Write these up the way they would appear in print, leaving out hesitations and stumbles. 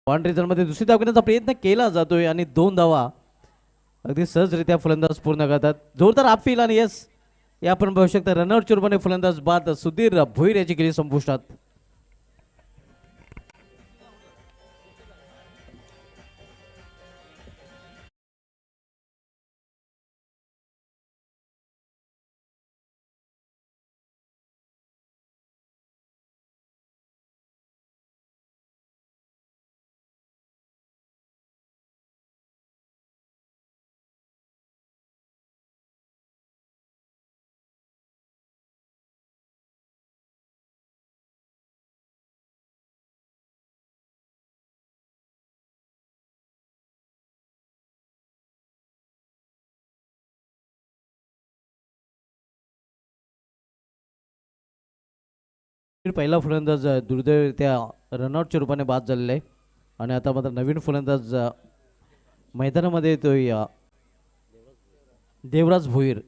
Boundary मध्ये दुसरी धाव घेण्याचा प्रयत्न केला जातोय आणि 2 धावा अगदी सहजरित्या फलंदाज पूर्ण करतात. जोरदार अपील आणि यस या आपण बघू शकता रनआउटच्या रूपाने फलंदाज बाद सुधीर भोईर याची केली संपुष्टात. पहिला फलंदाज दुर्दैवरित्या रनआउटच्या रूपाने बाद झालेला आहे आणि आता मात्र नवीन फलंदाज मैदानामध्ये येतोय देवराज भोईर.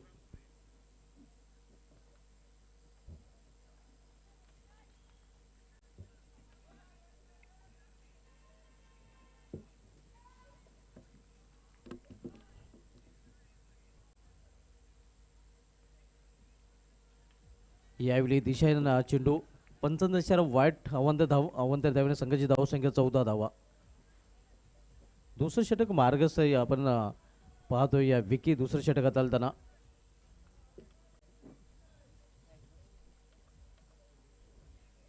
यावेळी दिशेनं चेंडू 55 वाईट अवंतर धावेने संघाची धावसंख्या 14 धावा. दुसरं षटक मार्गस्थ आपण पाहतोय या विकी दुसरं षटकात आलताना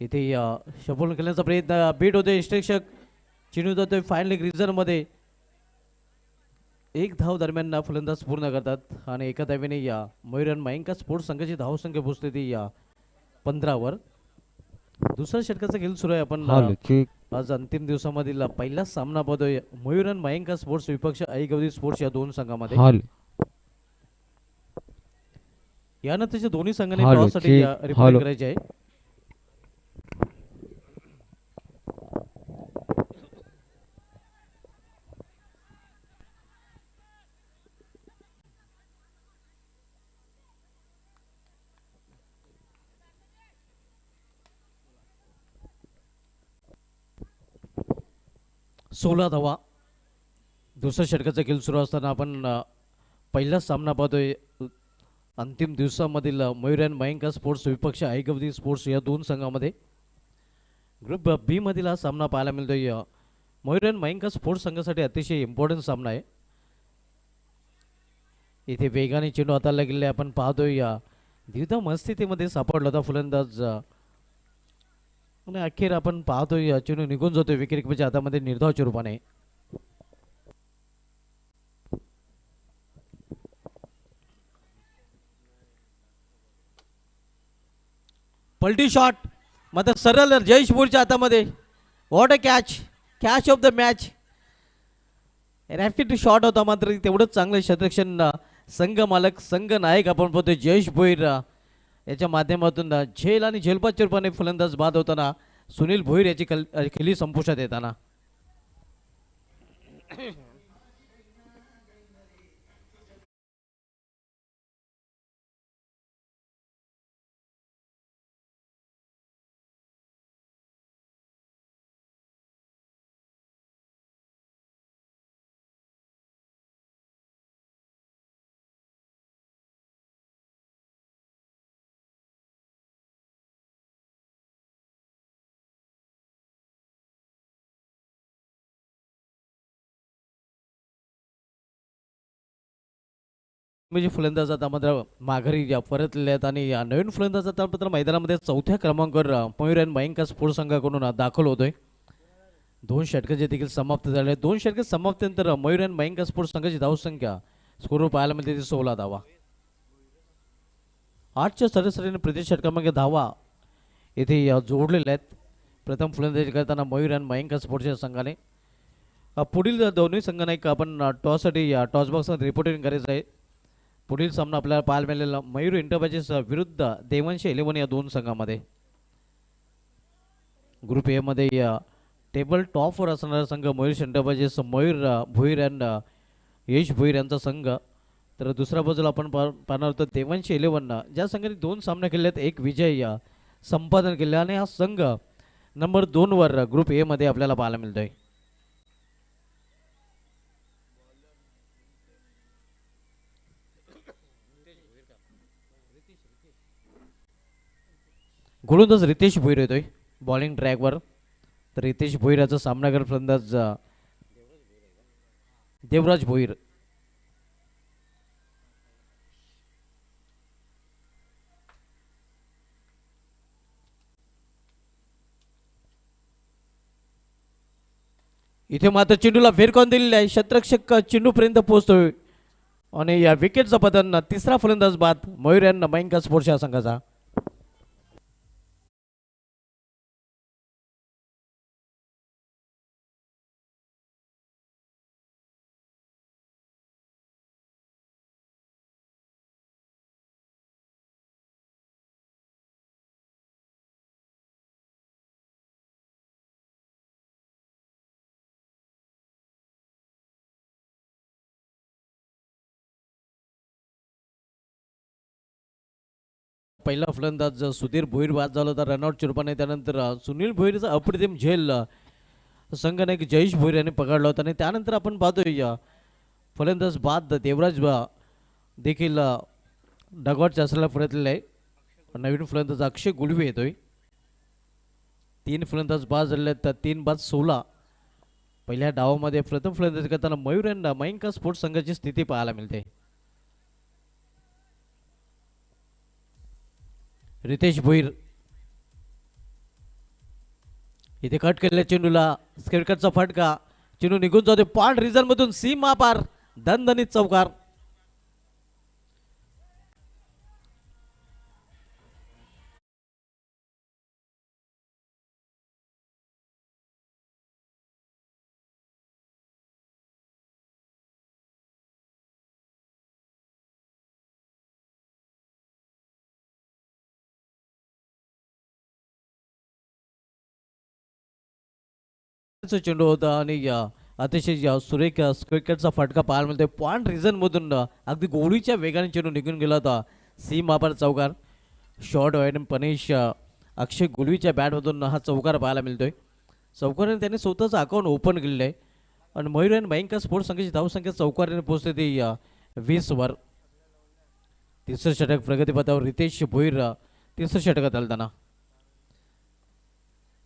इथे शफल खेळण्याचा प्रयत्न बीट होतोय. इष्टरक्षक चेंडू जातोय फायनल रिझन मध्ये. एक धाव दरम्यान फलंदाज पूर्ण करतात आणि एका धावेने या मयूरन मयंका स्पोर्ट्स संघाची धावसंख्या पोहोचते ती या 15 वर. दुसऱ्या षटकाचा खेळ सुरू आहे. आपण आज अंतिम दिवसामधील पहिला सामना पाहतोय मयूरन मयंका स्पोर्ट्स विपक्ष ऐगवदी स्पोर्ट्स या दोन संघामध्ये. यानंतरच्या दोन्ही संघांनी टॉससाठी रिप्रेझेंट करायचे आहे. सोळा धावा. दुसऱ्या षटकाचा खेळ सुरू असताना आपण पहिला सामना पाहतोय अंतिम दिवसामधील मयूरन मयंका स्पोर्ट्स विपक्ष ऐगवदी स्पोर्ट्स या दोन संघामध्ये. ग्रुप बी मधील हा सामना पाहायला मिळतोय. मयूरन मयंका स्पोर्ट्स संघासाठी अतिशय इम्पॉर्टंट सामना आहे. इथे वेगाने चेंडू हाताळला गेले आपण पाहतोय द्विधा मनस्थितीमध्ये सापडला होता फलंदाज आणि अखेर आपण पाहतोय चेंडू निघून जातोय विकेटकीपरच्या हातामध्ये निर्धावच्या रूपाने. पलटी शॉट मात्र सरळ जयेशपूरच्या हातामध्ये. What a catch of the match. Rapid shot होता मात्र तेवढंच चांगलं क्षेत्ररक्षण संघ मालक संघ नायक आपण पाहतोय जयेश भोईर याच्या माध्यमातून झेल आणि झेलपाच्या रूपाने फलंदाज बाद होताना सुनील भोईर याची खेळी संपुष्टात येताना. म्हणजे फलंदाज आता मात्र माघारी परतलेले आहेत आणि नवीन फलंदाज आता मात्र मैदानामध्ये चौथ्या क्रमांकावर मयूरन मयंका स्पोर्ट्स संघाकडून दाखल होतोय. दोन षटक जे देखील समाप्त झाले. दोन षटक समाप्तीनंतर मयूरन मयंका स्पोर्ट्स संघाची धावसंख्या स्कोर पाहायला मिळते 16 धावा. 8च्या सरासरीने प्रति षटकामागे धावा इथे जोडलेल्या आहेत. प्रथम फलंदाजी करताना मयूरन मयंका स्पोर्ट्सच्या संघाने. पुढील दोन्ही संघांना एक आपण टॉससाठी टॉस बॉक्समध्ये रिपोर्टिंग करायचं आहे. पुढील सामना आपल्याला पाहायला मिळालेला मयूर एंटरप्राइजेस विरुद्ध देवांशी 11 या दोन संघामध्ये. ग्रुप ए मध्ये टेबल टॉपवर असणारा संघ मयूर एंटरप्राइजेस मयूर भोईर अँड यश भोईर यांचा संघ. तर दुसऱ्या बाजूला आपण पाहणार होतो देवांशी 11 ज्या संघाने दोन सामने खेळलेत एक विजय संपादन केले आणि हा संघ नंबर 2 वर ग्रुप ए मध्ये आपल्याला पाहायला मिळतोय. गोलंदाज रितेश भोईर येतोय बॉलिंग ट्रॅकवर. तर रितेश भोईराचा सामना करत फलंदाज देवराज भोईर. इथे मात्र चेंडूला फेरकावून दिलेला आहे. शतरक्षक चेंडूपर्यंत पोहोचतोय आणि या विकेटचा पतन तिसरा फलंदाज बाद मयूर यांना मयंका स्पोर्ट्स या संघाचा. पहिला फलंदाज सुधीर भोईर बाद झाला होता रनआउट चुरपाने. त्यानंतर सुनील भोईरचा अप्रतिम झेल संघनायक जयेश भोईर यांनी पकडला होता आणि त्यानंतर आपण पाहतोय फलंदाज बाद देवराज देखील डगॉटच्या असलेला परतलेला आहे. नवीन फलंदाज अक्षय गुलवे येतोय. 3 फलंदाज बाद झालेले आहेत. 3 बाद 16. पहिल्या डावामध्ये प्रथम फलंदाजी करताना मयूर यांना मयंका स्पोर्ट्स संघाची स्थिती पाहायला मिळते. रितेश भोईर इथे कट केलेल्या चेंडूला स्केटकटचा फटका. चेंडू निघून जातो पॉइंट रिझन मधून सीमा पार दणदणीत चौकार. चेंडू होता आणि अतिशय सुरेख स्क्रिकेटचा फटका पाहायला मिळतोय. पॉइंट रिझन मधून अगदी गोळीच्या वेगाने चेंडू निघून गेला होता. सीमा पार चौकार. शॉर्ट वाईड पनेश अक्षय गुलवीच्या बॅटमधून हा चौकार पाहायला मिळतोय. चौकाराने त्याने स्वतःचं अकाउंट ओपन केलेलं आहे आणि मयूर आणि मयंका स्पोर्ट्स संघाची धावसंख्या चौकाराने पोहोचते ती 20 वर. तिसरं षटक प्रगतीपथावर रितेश भोईर तिसरं षटकात आलताना.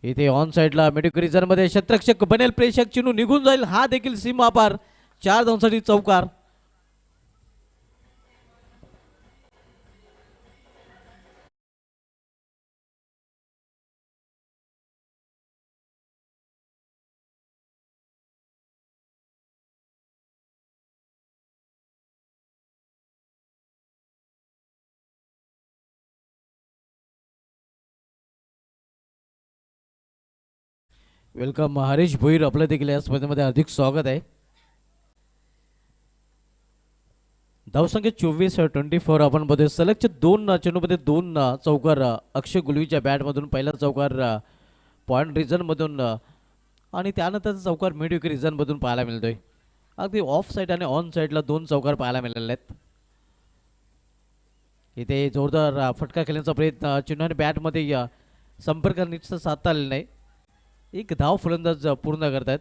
इथे ऑन साइडला मेडिकल मध्ये शतरक्षक बनेल प्रेक्षक चेंडू निघून जाईल. हा देखील सीमा पार 4 धावांसाठी चौकार. वेलकम हरीश भोईर आपलं देखील या स्पर्धेमध्ये अधिक स्वागत आहे. धावसंख्या 24-24 आपण बघतोय. सलगच्या 2 चेंडूमध्ये 2 चौकार अक्षय गुलवीच्या बॅटमधून. पहिला चौकार पॉइंट रिझन मधून आणि त्यानंतरचा चौकार मिड रिझन मधून पाहायला मिळतोय. अगदी ऑफ साईड आणि ऑन साईडला 2 चौकार पाहायला मिळालेले आहेत. इथे जोरदार फटका खेळण्याचा प्रयत्न चेंडूने बॅटमध्ये संपर्क नीटचा साधता आलेला नाही. एक धाव फलंदाज पूर्ण करतात.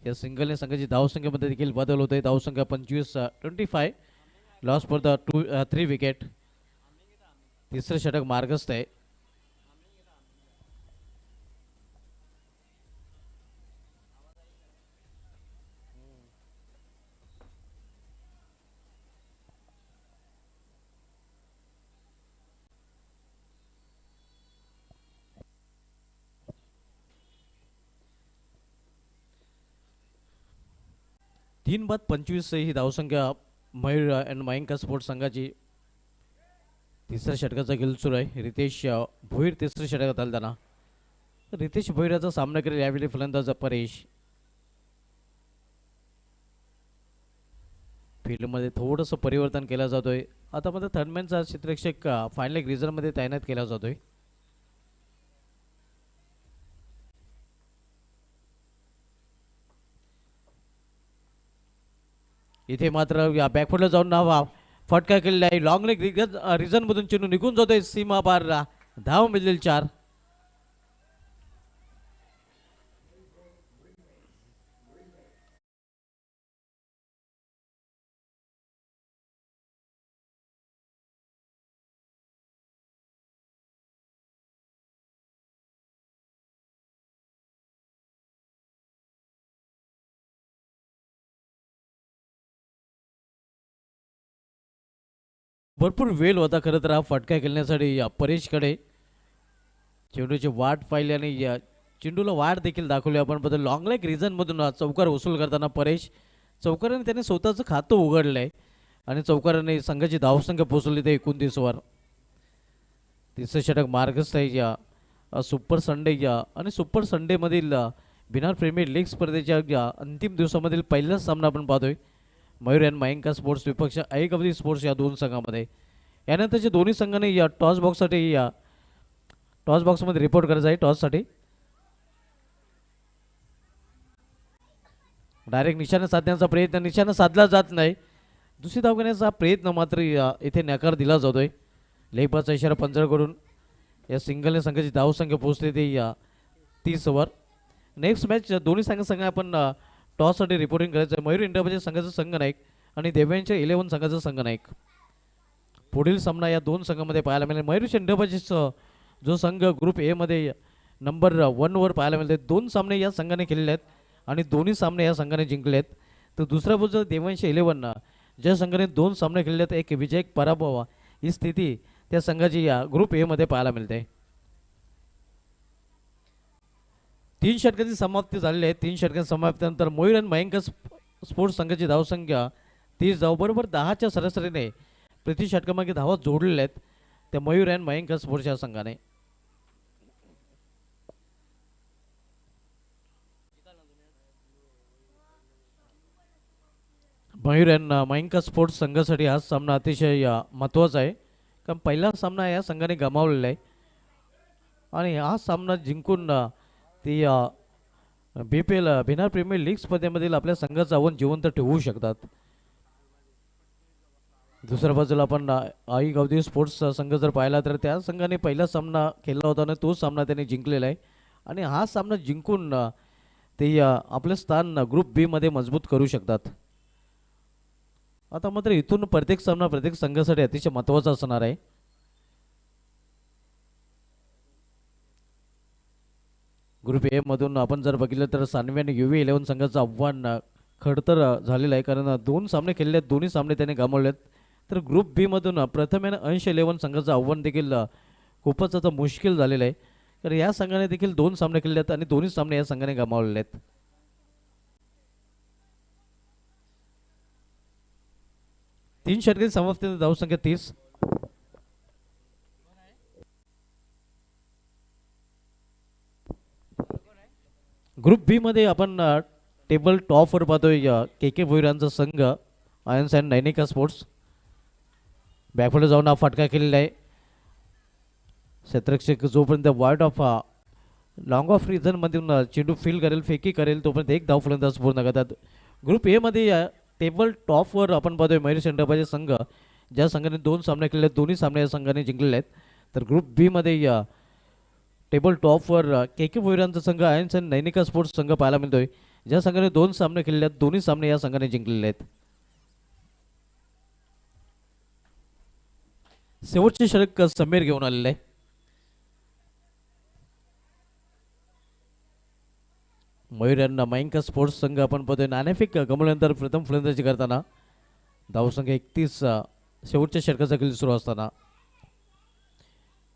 या सिंगलने संघाची धावसंख्येमध्ये देखील बदल होतोय. धावसंख्या 25-25. Loss for the 3 wicket. तिसरं षटक मार्गस्थ आहे. तीन बाद 25 ही धावसंख्या मयूर अँड मयंका स्पोर्ट्स संघाची. तिसऱ्या षटकाचा खेळ सुरू आहे. रितेश भोईर तिसऱ्या षटकात आलताना. रितेश भोईराचा सामना करेल यावेळी फलंदाज परेश. फील्डमध्ये थोडंसं परिवर्तन केलं जातोय. आता मध्ये थर्डमॅनचा क्षेत्ररक्षक फायनल रिझर्व्हमध्ये तैनात केला जातोय. इथे मात्र या बॅकफुटला जाऊन नाव फटका केलेला आहे. लॉंग लेग रिझन मधून चेंडू निघून जातोय सीमा पार. धाव मिळेल 4. भरपूर वेळ होता खरं तर हा फटका खेळण्यासाठी या परेशकडे. चेंडूची वाट पाहिली आणि या चेंडूला वाट देखील दाखवली आपण. बद्दल लॉंग लेग रिझनमधून चौकार वसूल करताना परेश चौकाराने त्याने स्वतःचं खातं उघडलंय आणि चौकाराने संघाची धावसंख्या पोहोचवली ते 29 वर. तिसरं षटक मार्गस्थ आहे या सुपर संडे या आणि सुपर संडेमधील बिहार प्रीमियर लीग स्पर्धेच्या या अंतिम दिवसामधील पहिलाच सामना आपण पाहतोय मयूर अँड मयंका स्पोर्ट्स विपक्ष ऐकवदी स्पोर्ट्स या दोन संघामध्ये. यानंतरचे दोन्ही संघाने या टॉस बॉक्ससाठी या टॉस बॉक्समध्ये रिपोर्ट करायचं आहे. टॉससाठी डायरेक्ट निशाणा साधण्याचा प्रयत्न, निशाणा साधला जात नाही. दुसरी धाव घेण्याचा प्रयत्न मात्र इथे नकार दिला जातोय. लेपाचा इशारा पंचाकडून या सिंगलने संघाची धावसंख्या पोहोचली ते या 30 वर. नेक्स्ट मॅच दोन्ही संघ आपण टॉससाठी रिपोर्टिंग करायचं आहे. मयूर इंडियामध्ये संघाचा संघनायक आणि देव्यांच्या 11 संघाचा संघनायक. पुढील सामना या दोन संघामध्ये पाहायला मिळेल. मयूर इंडियाबाजीचा जो संघ ग्रुप ए मध्ये नंबर 1 वर पाहायला मिळते. दोन सामने या संघाने खेळले आहेत आणि दोन्ही सामने या संघाने जिंकले आहेत. तर दुसऱ्या बाजूला देवांशी 11 ज्या संघाने दोन सामने खेळले आहेत, एक विजय एक पराभव, ही स्थिती त्या संघाची या ग्रुप ए मध्ये पाहायला मिळते. 3 षटकांची समाप्ती झालेली आहे. 3 षटकांच्या समाप्तीनंतर मयूर आणि मयंका स्पोर्ट्स संघाची धावसंख्या 30 धाव बरोबर 10च्या सरासरीने प्रति षटकामागे धावा जोडलेल्या आहेत त्या मयूर आणि मयंका स्पोर्ट्सच्या संघाने. मयूर अँड मयंका स्पोर्ट्स संघासाठी हा सामना अतिशय महत्त्वाचा आहे. कारण पहिला सामना या संघाने गमावलेला आहे आणि हा सामना जिंकून ती BPL बिहार प्रीमियर लीग स्पर्धेमधील आपल्या संघाचं आव्हान जिवंत ठेवू शकतात. दुसऱ्या बाजूला आपण आई गावदेवी स्पोर्ट्स संघ जर पाहिला तर त्या संघाने पहिला सामना खेळला होता आणि तो सामना त्याने जिंकलेला आहे आणि हा सामना जिंकून ते आपले स्थान ग्रुप बी मध्ये मजबूत करू शकतात. आता मात्र इथून प्रत्येक सामना प्रत्येक संघासाठी अतिशय महत्त्वाचा असणार आहे. ग्रुप ए मधून आपण जर बघितलं तर सानवी आणि UV 11 संघाचं आव्हान खडतर झालेलं आहे कारण दोन सामने खेळले आहेत, दोन्ही सामने त्याने गमावलेत. तर ग्रुप बी मधून प्रथम अंश 11 संघाचं आव्हान देखील खूपच आता मुश्किल झालेलं आहे कारण या संघाने देखील दोन सामने खेळले आहेत आणि दोन्ही सामने या संघाने गमावलेले आहेत. तीन षटकांची समाप्ती धावसंख्या 30. ग्रुप बी मध्ये आपण टेबल टॉपवर पाहतोय KK भोईरांचा संघ ions and Nainika sports. Back foot जाऊन हा फटका केलेला आहे. क्षेत्ररक्षक जोपर्यंत wide of long of reason मधून चेंडू फील करेल फेकी करेल तोपर्यंत एक धाव फलंदाज पूर्ण करतात. ग्रुप ए मध्ये टेबल टॉपवर आपण पाहतोय मयूर सेंटरबाजी संघ ज्या संघाने दोन सामने खेळले दोन्ही सामने या संघाने जिंकलेले आहेत. तर ग्रुप बी मध्ये टेबल टॉपवर KK भोईरांचा संघ आयन्स अँड नैनिका स्पोर्ट्स संघ पाहायला मिळतोय ज्या संघाने दोन सामने खेळले आहेत दोन्ही सामने या संघाने जिंकलेले आहेत. शेवटचे षटक समीर घेऊन आलेले आहे. मयूर यांना मयंका स्पोर्ट्स संघ आपण पाहतोय नाणेफेक गमवल्यानंतर प्रथम फलंदाजी करताना धावसंख्या 31 शेवटच्या षटकाचा खेळ सुरू असताना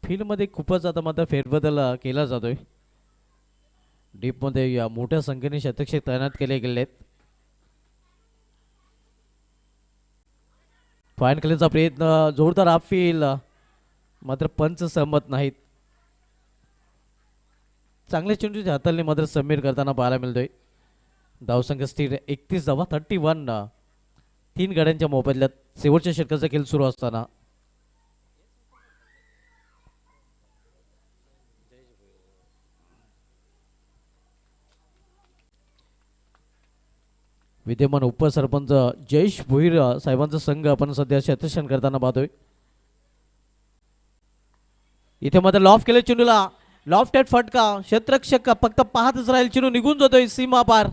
फील्डमध्ये खूपच आता मात्र फेरबदल केला जातोय. डीपमध्ये या मोठ्या संख्येने शतक्षक तैनात केले गेले आहेत. फाईन खेळण्याचा प्रयत्न जोरदार अपफील मात्र पंच सहमत नाहीत. चांगल्या चेंडूच्या हाताने मात्र समीर करताना पाहायला मिळतोय. धावसंख्या स्थिर 31 धावा 31 तीन गाड्यांच्या मोबदल्यात शेवटच्या षटकाचा खेळ सुरू असताना विद्यमान उपसरपंच जयेश भोईर साहेबांचा संघ आपण सध्या शतक्षण करताना पाहतोय. इथे मात्र लॉफ केले चेंडूला लॉफ्टेड फटका क्षेत्ररक्षक फक्त पाहतच राहील चेंडू निघून जातोय सीमा पार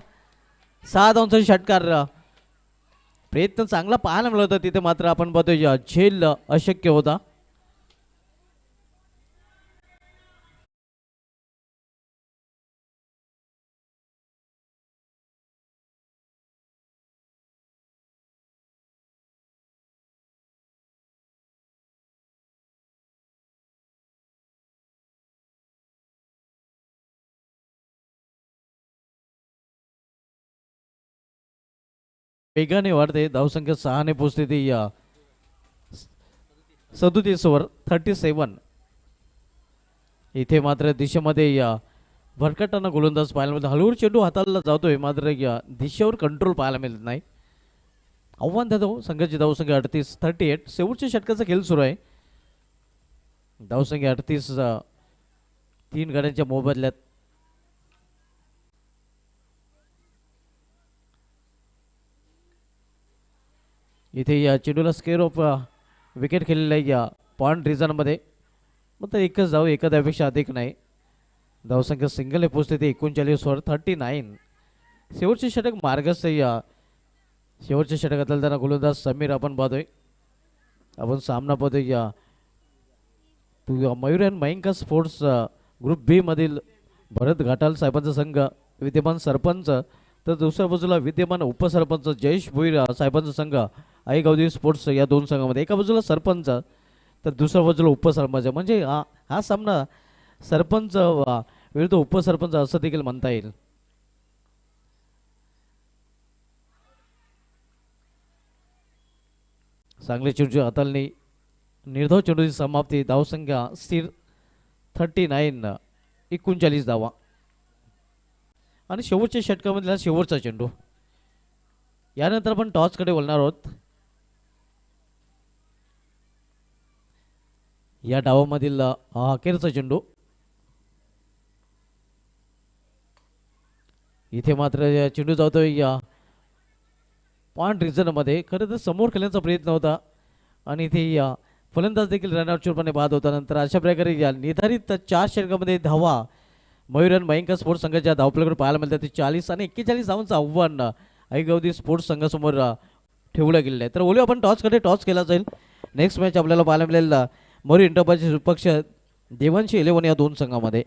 6 धावांचा षटकार. प्रयत्न चांगला पाहायला मिळत होता तिथे मात्र आपण पाहतोय झेल अशक्य होता. वेगाने वाढते. धावसंख्या 6ने पोहोचते ती 37 ओव्हर 37. इथे मात्र दिशेमध्ये भरकटताना गोलंदाज पाहायला मिळतो. हळूहळू चेंडू हाताला जातोय मात्र दिशेवर कंट्रोल पाहायला मिळत नाही. आव्हान देतो संघाची धावसंख्या 38. शेवटच्या षटकाचा खेळ सुरू आहे. धावसंख्या 38. 3 गाड्यांच्या मोबदल्यात. इथे या चेंडूला स्केअर ऑफ विकेट खेळलेला आहे या पॉइंट रिझनमध्ये. मग एकच धाव, एका धावेपेक्षा अधिक नाही. धावसंख्या सिंगल पोहोचते ते 39 वर 39. शेवटचे षटक मार्गस्थ या शेवटच्या षटकातला त्यांना गोलंदाज समीर आपण पाहतोय. आपण सामना पाहतोय या Mayur and Mayanka sports group B मधील भरत घाटाल साहेबांचा संघ विद्यमान सरपंच, तर दुसऱ्या बाजूला विद्यमान उपसरपंच जयेश भोईर साहेबांचा संघ आई गावदेवी स्पोर्ट्स या दोन संघामध्ये. एका बाजूला सरपंच तर दुसऱ्या बाजूला उपसरपंच. म्हणजे हा सामना सरपंच विरुद्ध उपसरपंच असं देखील म्हणता येईल. चांगले चेंडूची हाताळणी, निर्धाव चेंडूची समाप्ती. धावसंख्या स्थिर 39. 39 धावा. आणि शेवटच्या षटकामधला शेवटचा चेंडू. यानंतर आपण टॉसकडे बोलणार आहोत. या डावामधील अखेरचा चेंडू. इथे मात्र चेंडू जातोय या पॉइंट रिझनमध्ये. खरं तर समोर खेळण्याचा प्रयत्न होता आणि इथे या फलंदाज देखील रनआउटपणे बाद होता. नंतर अशा प्रकारे या निर्धारित 4 षटकामध्ये धावा मयूर अँड मयंका स्पोर्ट्स संघाच्या धावपल्याकडे पाहायला मिळतात. ते 40 आणि 41 धावांचं आव्हान आई गावदेवी स्पोर्ट्स संघासमोर ठेवलं गेलेलं आहे. तर बोलू आपण टॉस केला जाईल. नेक्स्ट मॅच आपल्याला पाहायला मिळेल मयूर एंटरप्राइजेस विपक्ष देवांशी 11 या दोन संघामध्ये.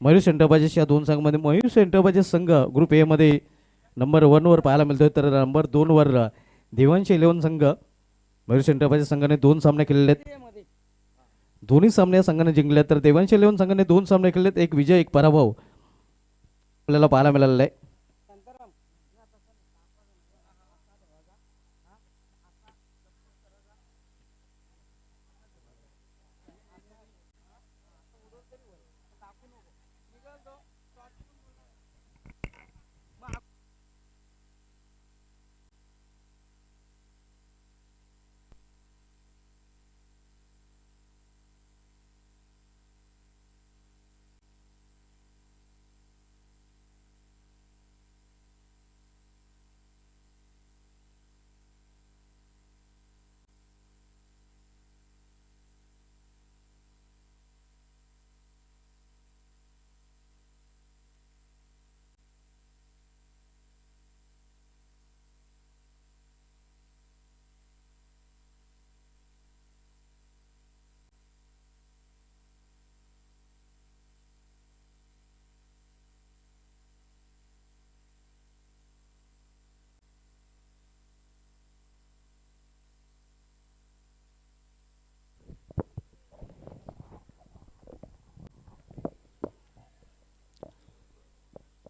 मयूर एंटरप्राइजेस या दोन संघामध्ये मयूर एंटरप्राइजेस संघ ग्रुप ए मध्ये नंबर 1 वर पाहायला मिळतोय. तर नंबर 2 वर देवांशी 11 संघ. मयूर एंटरप्राइजेस संघाने 2 सामने खेळले आहेत. दोन्ही सामने या संघाने जिंकले. तर देवांशी 11 संघाने 2 सामने खेळलेत. एक विजय, एक पराभव आपल्याला पाहायला मिळालेला आहे.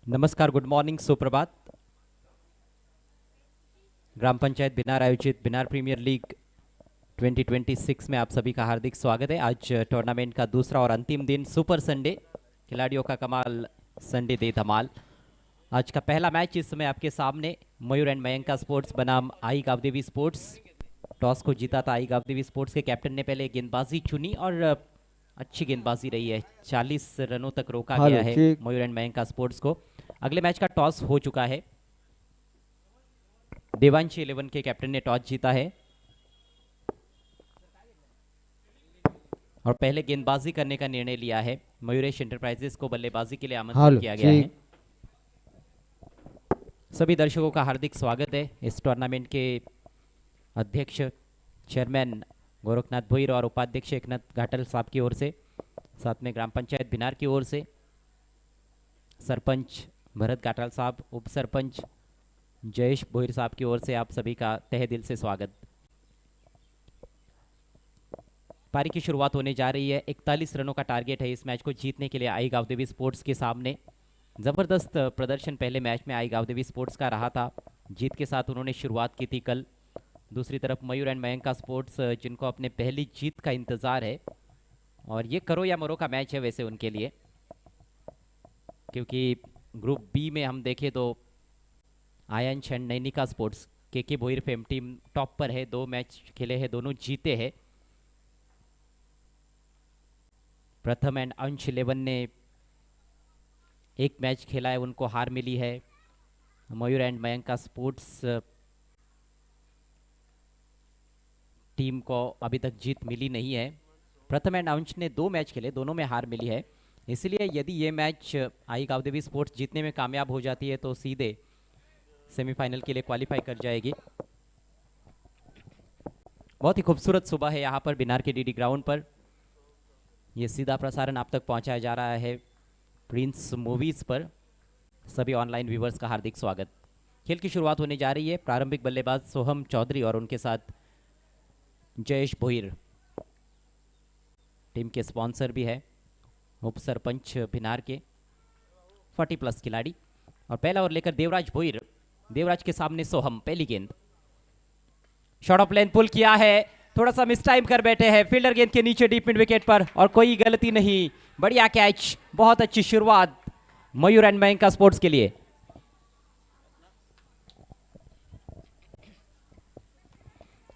नमस्कार, गुड मॉर्निंग, सुप्रभात। ग्राम पंचायत बिनार आयोजित बिनार प्रीमियर लीग 2026 में आप सभी का हार्दिक स्वागत है। आज टूर्नामेंट का दूसरा और अंतिम दिन, सुपर संडे, खिलाड़ियों का कमाल, संडे दे धमाल। आज का पहला मैच इस समय आपके सामने मयूर एंड मयंका स्पोर्ट्स बनाम आई गावदेवी स्पोर्ट्स। टॉस को जीता था आई गावदेवी स्पोर्ट्स के कैप्टन ने पहले गेंदबाजी चुनी और अच्छी गेंदबाजी रही है। 40 रनों तक रोका गया है मयूर एंड मयंका स्पोर्ट्स को। अगले मैच का टॉस हो चुका है। देवांशी 11 के कैप्टन ने टॉस जीता है और पहले गेंदबाजी करने का निर्णय लिया है। मयूरेश एंटरप्राइजेस को बल्लेबाजी के लिए आमंत्रित किया गया है। सभी दर्शकों का हार्दिक स्वागत है। इस टूर्नामेंट के अध्यक्ष चेयरमैन गोरखनाथ भोईर और उपाध्यक्ष एकनाथ घाटल साहब की ओर से, साथ में ग्राम पंचायत बिनार की ओर से सरपंच भरत घाटल साहब, उप सरपंच जयेश भोईर साहब की ओर से आप सभी का तहे दिल से स्वागत। पारी की शुरुआत होने जा रही है। 41 रनों का टारगेट है इस मैच को जीतने के लिए आई गावदेवी स्पोर्ट्स के सामने। जबरदस्त प्रदर्शन पहले मैच में आई गावदेवी स्पोर्ट्स का रहा था। जीत के साथ उन्होंने शुरुआत की थी कल। दूसरी तरफ मयूर एंड मयंका स्पोर्ट्स, जिनको अपने पहली जीत का इंतजार है और ये करो या मरो का मैच है वैसे उनके लिए, क्योंकि ग्रुप बी में हम देखें तो आयंश एंड नैनिका स्पोर्ट्स, के भोईर फेम टीम टॉप पर है। 2 मैच खेले हैं, दोनों जीते हैं। प्रथम एंड अंश 11 ने 1 मैच खेला है, उनको हार मिली है। मयूर एंड मयंका स्पोर्ट्स टीम को अभी तक जीत मिली नहीं है। प्रथम एंड अंश ने 2 मैच खेले, दोनों में हार मिली है। इसलिए यदि ये मैच आई गावदेवी स्पोर्ट्स जीतने में कामयाब हो जाती है तो सीधे सेमीफाइनल के लिए क्वालिफाई कर जाएगी। बहुत ही खूबसूरत सुबह है यहाँ पर बिनार के डीडी ग्राउंड पर। ये सीधा प्रसारण आप तक पहुँचाया जा रहा है प्रिंस मूवीज पर। सभी ऑनलाइन व्यूवर्स का हार्दिक स्वागत। खेल की शुरुआत होने जा रही है। प्रारंभिक बल्लेबाज सोहम चौधरी और उनके साथ जयेश भोईर, टीम के स्पॉन्सर भी है, उप सरपंच बिनार के 40+ खिलाड़ी। और पहला ओवर लेकर देवराज भोईर, देवराज के सामने सोहम। पहली गेंद शॉर्ट ऑफ लेंथ पुल किया है, थोड़ा सा मिस टाइम कर बैठे हैं। फील्डर गेंद के नीचे डीप मिड विकेट पर और कोई गलती नहीं। बढ़िया कैच, बहुत अच्छी शुरुआत मयूर एंड मयंका स्पोर्ट्स के लिए।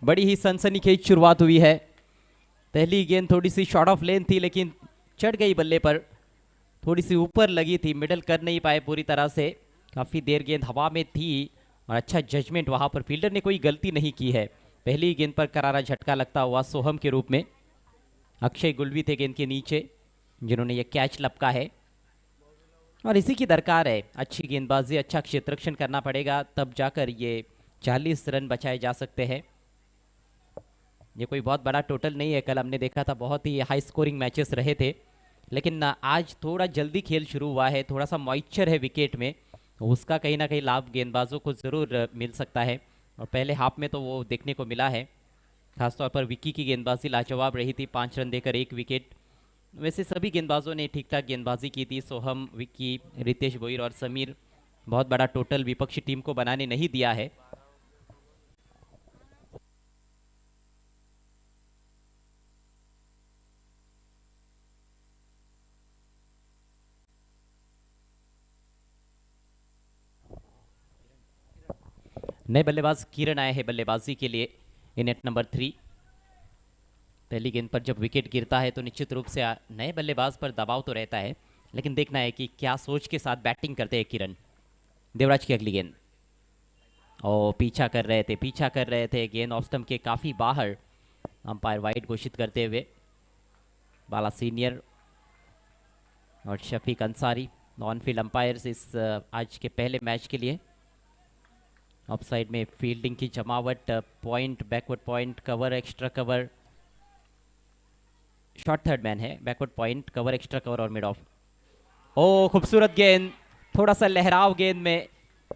बड़ी ही सनसनीखेज शुरुआत हुई है। पहली गेंद थोड़ी सी शॉर्ट ऑफ लेंथ थी, लेकिन चढ़ गई बल्ले पर, थोड़ी सी ऊपर लगी थी, मिडल कर नहीं पाए पूरी तरह से। काफ़ी देर गेंद हवा में थी और अच्छा जजमेंट वहाँ पर, फील्डर ने कोई गलती नहीं की है। पहली गेंद पर करारा झटका लगता हुआ सोहम के रूप में अक्षय गुलवी थे गेंद के नीचे, जिन्होंने ये कैच लपका है और इसी की दरकार है। अच्छी गेंदबाजी, अच्छा क्षेत्ररक्षण करना पड़ेगा, तब जाकर ये 40 रन बचाए जा सकते हैं। ये कोई बहुत बड़ा टोटल नहीं है। कल हमने देखा था बहुत ही हाई स्कोरिंग मैचेस रहे थे, लेकिन आज थोड़ा जल्दी खेल शुरू हुआ है, थोड़ा सा मॉइस्चर है विकेट में, उसका कहीं ना कहीं लाभ गेंदबाजों को ज़रूर मिल सकता है और पहले हाफ में तो वो देखने को मिला है। खासतौर पर विक्की की गेंदबाजी लाजवाब रही थी, 5 रन देकर 1 विकेट। वैसे सभी गेंदबाजों ने ठीक ठाक गेंदबाजी की थी। सोहम, विक्की, रितेश भोईर और समीर, बहुत बड़ा टोटल विपक्षी टीम को बनाने नहीं दिया है। नए बल्लेबाज किरण आए हैं बल्लेबाजी के लिए इन एट नंबर 3। पहली गेंद पर जब विकेट गिरता है तो निश्चित रूप से नए बल्लेबाज पर दबाव तो रहता है, लेकिन देखना है कि क्या सोच के साथ बैटिंग करते हैं किरण। देवराज की अगली गेंद, और पीछा कर रहे थे गेंद ऑफ स्टंप के काफ़ी बाहर, अंपायर वाइड घोषित करते हुए। बाला सीनियर और Shafiq Ansari on field umpires इस आज के पहले मैच के लिए। ऑफ साइड में फील्डिंग की जमावट, point, backward point, cover, extra cover, short third man है, backward point, cover, extra cover और मिड ऑफ। ओ खूबसूरत गेंद, थोड़ा सा लहराव गेंद में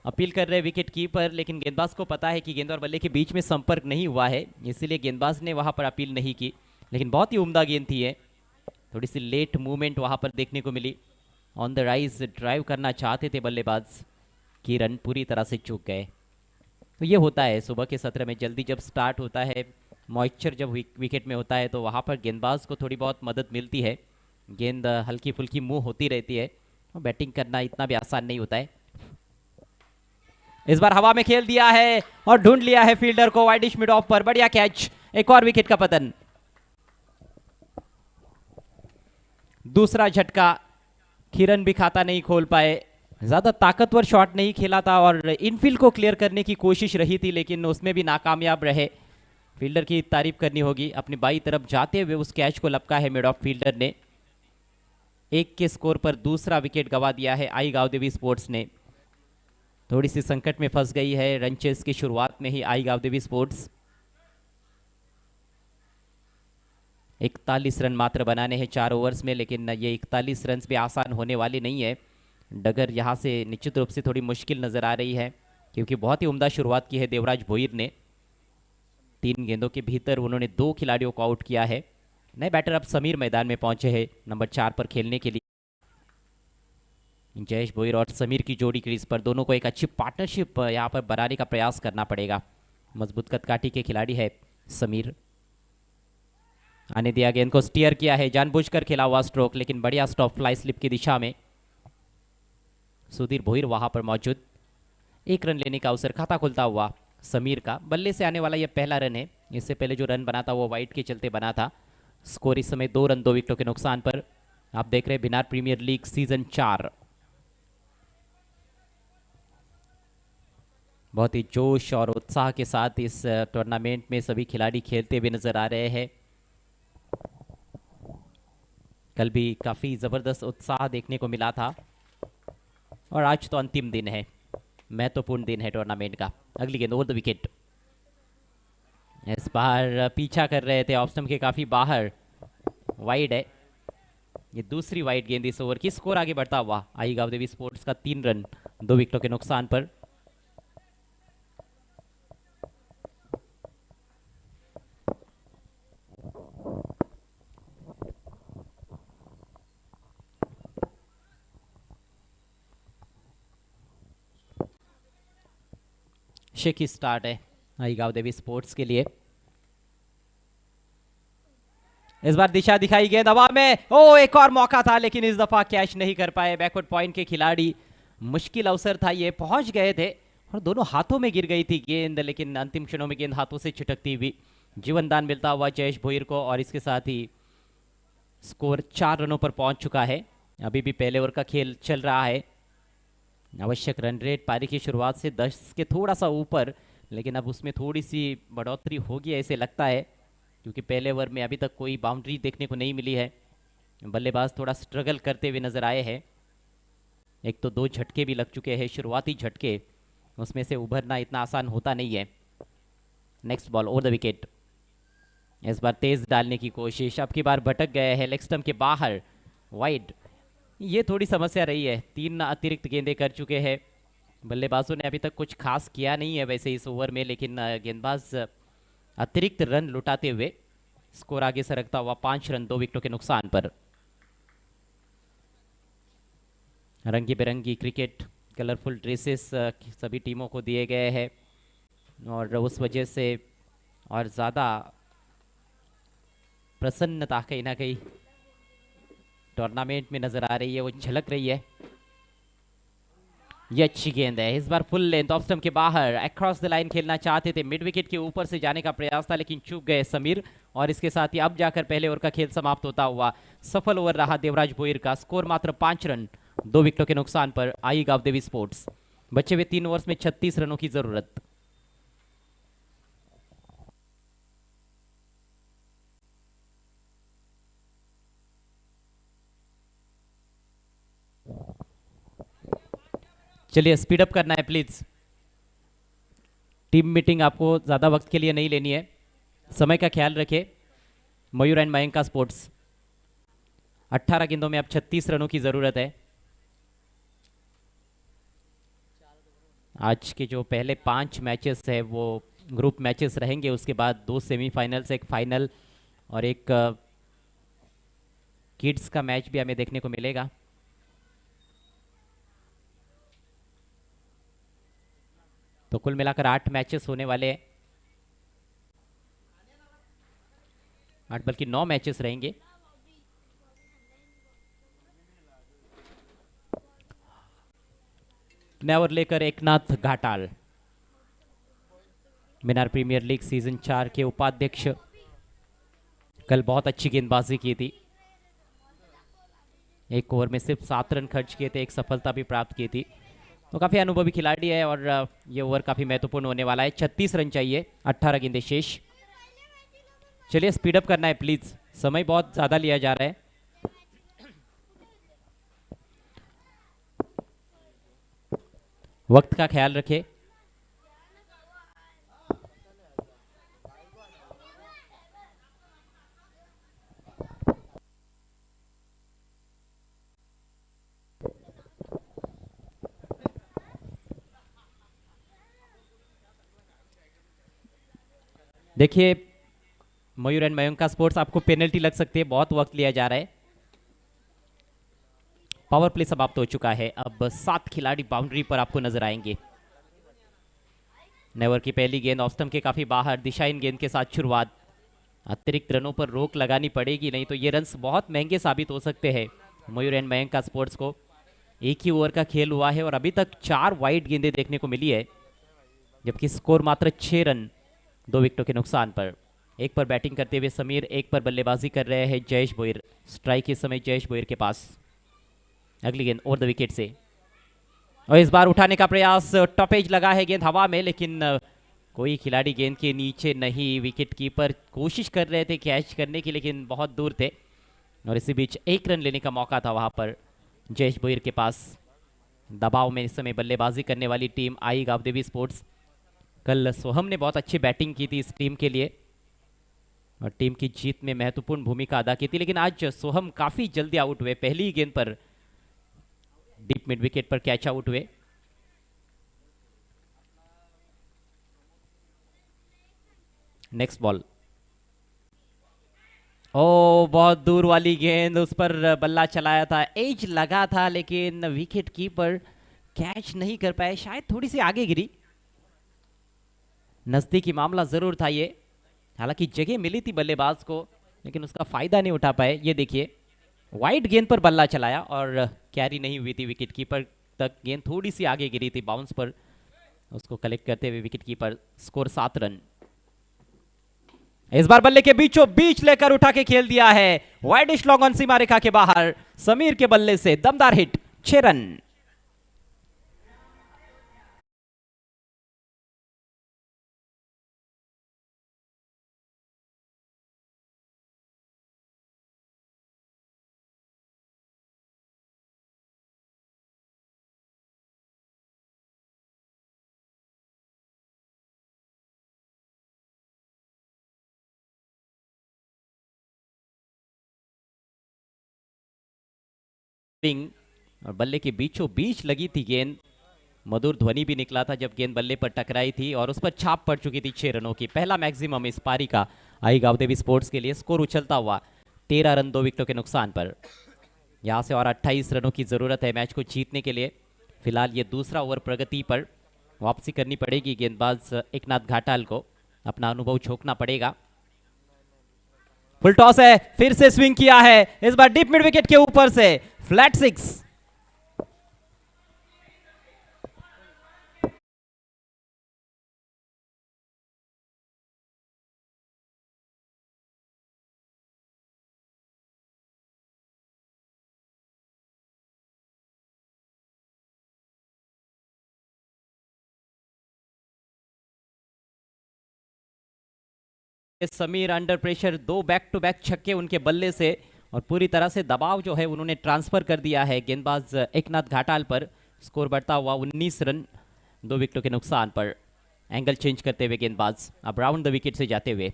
अपील कर रहे विकेट कीपर, लेकिन गेंदबाज को पता है कि गेंद और बल्ले के बीच में संपर्क नहीं हुआ है, इसीलिए गेंदबाज ने वहां पर अपील नहीं की। लेकिन बहुत ही उम्दा गेंद थी है, थोड़ी सी लेट मूवमेंट वहां पर देखने को मिली ऑन द राइज ड्राइव करना चाहते थे बल्लेबाज, किरण पूरी तरह से चूक गए। तो ये होता है सुबह के सत्र में, जल्दी जब स्टार्ट होता है, मॉइस्चर जब विकेट में होता है तो वहाँ पर गेंदबाज को थोड़ी बहुत मदद मिलती है, गेंद हल्की फुल्की मूव होती रहती है, और बैटिंग करना इतना भी आसान नहीं होता है। इस बार हवा में खेल दिया है और ढूंढ लिया है फील्डर को वाइडिश मिड ऑफ पर, बढ़िया कैच, एक और विकेट का पतन। दूसरा झटका, किरण भी खाता नहीं खोल पाए, ज्यादा ताकतवर शॉट नहीं खेला था और इनफील्ड को क्लियर करने की कोशिश रही थी लेकिन उसमें भी नाकामयाब रहे। फील्डर की तारीफ करनी होगी, अपनी बाई तरफ जाते हुए उस कैच को लपका है मिड ऑफ फील्डर ने। 1 के स्कोर पर दूसरा विकेट गवा दिया है आई गांवदेवी स्पोर्ट्स ने। थोड़ी सी संकट में फंस गई है रन चेस की शुरुआत में ही आई गांवदेवी स्पोर्ट्स। 41 रन मात्र बनाने हैं 4 ओवर्स में, लेकिन ये 41 रन भी आसान होने वाली नहीं है। डगर यहाँ से निश्चित रूप से थोड़ी मुश्किल नजर आ रही है क्योंकि बहुत ही उम्दा शुरुआत की है देवराज भोईर ने। 3 गेंदों के भीतर उन्होंने 2 खिलाड़ियों को आउट किया है। नए बैटर अब समीर मैदान में पहुंचे हैं नंबर 4 पर खेलने के लिए। जयेश भोईर और समीर की जोड़ी क्रीज पर, दोनों को एक अच्छी पार्टनरशिप यहाँ पर बनाने का प्रयास करना पड़ेगा। मजबूत कदकाठी के खिलाड़ी है समीर। आने दिया, गेंद को स्टीयर किया है, जानबूझकर खेला हुआ स्ट्रोक, लेकिन बढ़िया स्टॉप फ्लाई स्लिप की दिशा में। सुधीर भोईर वहां पर मौजूद, 1 रन लेने का अवसर खाता खुलता हुआ समीर का। बल्ले से आने वाला यह पहला रन है, इससे पहले जो रन बना था वो वाइड के चलते बना था। स्कोर इस समय 2 रन 2 विकेटों के नुकसान पर। आप देख रहे हैं बिनार प्रीमियर लीग सीजन 4। बहुत ही जोश और उत्साह के साथ इस टूर्नामेंट में सभी खिलाड़ी खेलते हुए नजर आ रहे हैं। कल भी काफी जबरदस्त उत्साह देखने को मिला था और आज तो अंतिम दिन है, महत्वपूर्ण दिन है टूर्नामेंट का। अगली गेंद ओवर द विकेट, इस बार पीछा कर रहे थे ऑफ स्टंप के काफी बाहर, वाइड है। ये दूसरी वाइड गेंद इस ओवर की। स्कोर आगे बढ़ता हुआ आई गांवदेवी स्पोर्ट्स का 3 रन 2 विकेटों के नुकसान पर। शेकी स्टार्ट है आई गांवदेवी स्पोर्ट्स के लिए। इस बार दिशा दिखाई, गेंद हवा में, ओ एक और मौका था लेकिन इस दफा कैच नहीं कर पाए बैकवर्ड पॉइंट के खिलाड़ी। मुश्किल अवसर था, ये पहुंच गए थे और दोनों हाथों में गिर गई थी गेंद, लेकिन अंतिम क्षणों में गेंद हाथों से छिटकती हुई जीवन दान मिलता हुआ जयेश भोईर को और इसके साथ ही स्कोर 4 रनों पर पहुंच चुका है। अभी भी पहले ओवर का खेल चल रहा है। आवश्यक रन रेट पारी की शुरुआत से 10 के थोड़ा सा ऊपर, लेकिन अब उसमें थोड़ी सी बढ़ोतरी होगी ऐसे लगता है क्योंकि पहले ओवर में अभी तक कोई बाउंड्री देखने को नहीं मिली है। बल्लेबाज थोड़ा स्ट्रगल करते हुए नजर आए हैं। एक तो 2 झटके भी लग चुके हैं, शुरुआती झटके, उसमें से उभरना इतना आसान होता नहीं है। Next ball over the wicket, इस बार तेज डालने की कोशिश, अब की बार भटक गए हैं लेग स्टंप के बाहर, वाइड। ये थोड़ी समस्या रही है, 3 अतिरिक्त गेंदें कर चुके हैं बल्लेबाजों ने, अभी तक कुछ खास किया नहीं है वैसे इस ओवर में, लेकिन गेंदबाज अतिरिक्त रन लुटाते हुए स्कोर आगे सरकता हुआ 5 रन 2 विकेटों के नुकसान पर। रंगी बिरंगी क्रिकेट, कलरफुल ड्रेसेस सभी टीमों को दिए गए हैं और उस वजह से और ज़्यादा प्रसन्नता कहीं ना कहीं टूर्नामेंट में नजर आ रही है, वो झलक रही है। ये अच्छी गेंद है, इस बार फुल लेंथ ऑफ स्टंप के बाहर, अक्रॉस द लाइन खेलना चाहते थे, मिड विकेट के ऊपर से जाने का प्रयास था लेकिन चूक गए समीर और इसके साथ ही अब जाकर पहले ओवर का खेल समाप्त होता हुआ सफल ओवर रहा देवराज भोईर का। स्कोर मात्र 5 रन 2 विकेटों के नुकसान पर आई गांवदेवी स्पोर्ट्स। बचे हुए 3 ओवर्स में 36 रनों की जरूरत। चलिए स्पीड अप करना है प्लीज। टीम मीटिंग आपको ज्यादा वक्त के लिए नहीं लेनी है, समय का ख्याल रखें। मयूर एंड मयंका स्पोर्ट्स, 18 गेंदों में अब 36 रनों की जरूरत है। आज के जो पहले 5 मैचेस है वो ग्रुप मैचेस रहेंगे, उसके बाद 2 सेमीफाइनल्स, एक फाइनल और एक किड्स का मैच भी हमें देखने को मिलेगा। तो कुल मिलाकर 8 मैचेस होने वाले हैं, 8 बल्कि 9 मैचेस रहेंगे। नेवर लेकर Eknath Ghatal Minar premiere league season 4 के उपाध्यक्ष, कल बहुत अच्छी गेंदबाजी की थी, एक ओवर में सिर्फ 7 रन खर्च किए थे, एक सफलता भी प्राप्त की थी। तो काफी अनुभवी खिलाड़ी है और ये ओवर काफी महत्वपूर्ण होने वाला है। 36 रन चाहिए, 18 गेंदें शेष। चलिए स्पीड अप करना है प्लीज, समय बहुत ज्यादा लिया जा रहा है। वक्त का ख्याल रखें। देखिए मयूर एंड मयंका स्पोर्ट्स, आपको पेनल्टी लग सकती है, बहुत वक्त लिया जा रहा है। पावर प्ले समाप्त हो चुका है, अब 7 खिलाड़ी बाउंड्री पर आपको नजर आएंगे। नेवर की पहली गेंद ऑफ स्टंप के काफी बाहर, दिशाहीन गेंद के साथ शुरुआत। अतिरिक्त रनों पर रोक लगानी पड़ेगी, नहीं तो ये रन्स बहुत महंगे साबित हो सकते हैं मयूर एंड मयंका स्पोर्ट्स को। एक ही ओवर का खेल हुआ है और अभी तक 4 वाइड गेंदें देखने को मिली है, जबकि स्कोर मात्र 6 रन 2 विकेटों के नुकसान पर। एक पर बैटिंग करते हुए समीर, एक पर बल्लेबाजी कर रहे हैं जयेश भोईर। स्ट्राइक इस समय जयेश भोईर के पास। अगली गेंद ओवर द विकेट से, और इस बार उठाने का प्रयास, टॉपेज लगा है गेंद हवा में, लेकिन कोई खिलाड़ी गेंद के नीचे नहीं। विकेट कीपर कोशिश कर रहे थे कैच करने की, लेकिन बहुत दूर थे, और इसी बीच 1 रन लेने का मौका था वहां पर जयेश भोईर के पास। दबाव में इस समय बल्लेबाजी करने वाली टीम आई गावदेवी स्पोर्ट्स। कल सोहम ने बहुत अच्छी बैटिंग की थी इस टीम के लिए और टीम की जीत में महत्वपूर्ण भूमिका अदा की थी, लेकिन आज सोहम काफी जल्दी आउट हुए। पहली ही गेंद पर डीप मिड विकेट पर कैच आउट हुए। नेक्स्ट बॉल, ओ बहुत दूर वाली गेंद, उस पर बल्ला चलाया था, एज लगा था, लेकिन विकेट कीपर कैच नहीं कर पाए, शायद थोड़ी सी आगे गिरी। नजदीकी मामला जरूर था ये, हालांकि जगह मिली थी बल्लेबाज को, लेकिन उसका फायदा नहीं उठा पाए। ये देखिए वाइड गेंद पर बल्ला चलाया और कैरी नहीं हुई थी विकेट कीपर तक, गेंद थोड़ी सी आगे गिरी थी, बाउंस पर उसको कलेक्ट करते हुए विकेट कीपर। Score 7 run. इस बार बल्ले के बीचों बीच लेकर उठा के खेल दिया है, वाइडिश लॉन्ग ऑन सीमा रेखा के बाहर। समीर के बल्ले से दमदार हिट, 6 रन। और बल्ले के बीचों बीच लगी थी गेंद, मधुर ध्वनि भी निकला था जब गेंद बल्ले पर टकराई थी और उस पर छाप पड़ चुकी थी 6 रनों की। पहला मैक्सिमम इस पारी का आई गावदेवी स्पोर्ट्स के लिए। स्कोर उछलता हुआ 13 रन 2 विकेटों के नुकसान पर। यहां से और 28 रनों की जरूरत है मैच को जीतने के लिए। फिलहाल ये दूसरा ओवर प्रगति पर, वापसी करनी पड़ेगी गेंदबाज एकनाथ घाटाल को, अपना अनुभव झोंकना पड़ेगा। फुल टॉस है, फिर से स्विंग किया है, इस बार डीप मिड विकेट के ऊपर से flat 6। Sameer under pressure, 2 back to back छक्के उनके बल्ले से और पूरी तरह से दबाव जो है उन्होंने ट्रांसफर कर दिया है गेंदबाज एकनाथ घाटाल पर। स्कोर बढ़ता हुआ 19 रन 2 विकेटों के नुकसान पर। एंगल चेंज करते हुए गेंदबाज अब राउंड द विकेट से जाते हुए,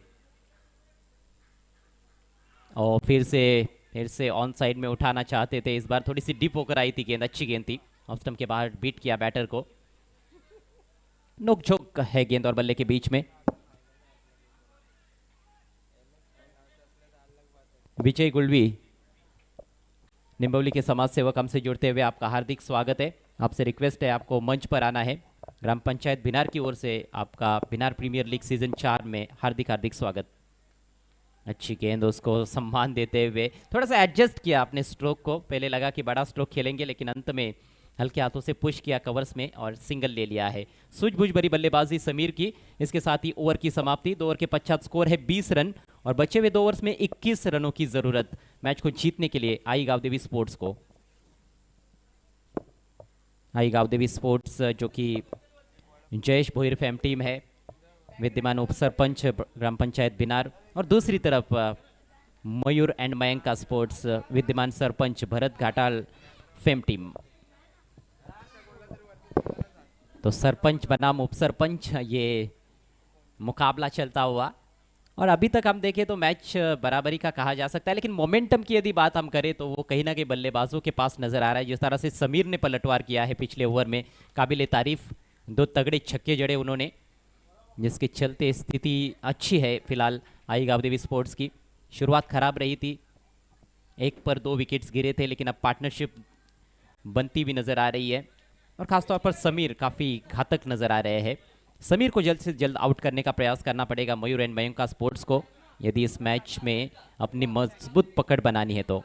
और फिर से ऑन साइड में उठाना चाहते थे। इस बार थोड़ी सी डीप होकर आई थी गेंद, अच्छी गेंद थी, ऑफ स्टंप के बाहर बीट किया बैटर को। नोक-झोंक है गेंद और बल्ले के बीच में। विजय गुलवी, निम्बोली के समाज सेवक, हमसे जुड़ते हुए आपका हार्दिक स्वागत है। आपसे रिक्वेस्ट है आपको मंच पर आना है। ग्राम पंचायत बिनार की ओर से आपका बिनार प्रीमियर लीग सीजन 4 में हार्दिक हार्दिक स्वागत। अच्छी गेंद, उसको सम्मान देते हुए थोड़ा सा एडजस्ट किया अपने स्ट्रोक को। पहले लगा कि बड़ा स्ट्रोक खेलेंगे, लेकिन अंत में हल्के हाथों से पुश किया कवर्स में और सिंगल ले लिया है। सूझबूझ भरी बल्लेबाजी समीर की। इसके साथ ही ओवर की समाप्ति। 2 ओवर के पश्चात स्कोर है 20 रन और बचे हुए 2 ओवर्स में 21 रनों की जरूरत मैच को जीतने के लिए आई गांवदेवी स्पोर्ट्स को। आई गांवदेवी स्पोर्ट्स जो कि जयेश भोईर फैम टीम है, विद्यमान उप सरपंच ग्राम पंचायत बिनार, और दूसरी तरफ मयूर एंड मयंका स्पोर्ट्स विद्यमान सरपंच भरत घाटाल फेम टीम। तो सरपंच बनाम उप सरपंच ये मुकाबला चलता हुआ, और अभी तक हम देखें तो मैच बराबरी का कहा जा सकता है, लेकिन मोमेंटम की यदि बात हम करें तो वो कहीं ना कहीं बल्लेबाजों के पास नजर आ रहा है। जिस तरह से समीर ने पलटवार किया है पिछले ओवर में, काबिले तारीफ 2 तगड़े छक्के जड़े उन्होंने, जिसके चलते स्थिति अच्छी है फिलहाल आई गांवदेवी स्पोर्ट्स की। शुरुआत खराब रही थी, 1 पर 2 विकेट्स गिरे थे, लेकिन अब पार्टनरशिप बनती भी नजर आ रही है और खासतौर पर समीर काफी घातक नजर आ रहे हैं। समीर को जल्द से जल्द आउट करने का प्रयास करना पड़ेगा मयूर एंड मयंका स्पोर्ट्स को, यदि इस मैच में अपनी मजबूत पकड़ बनानी है तो।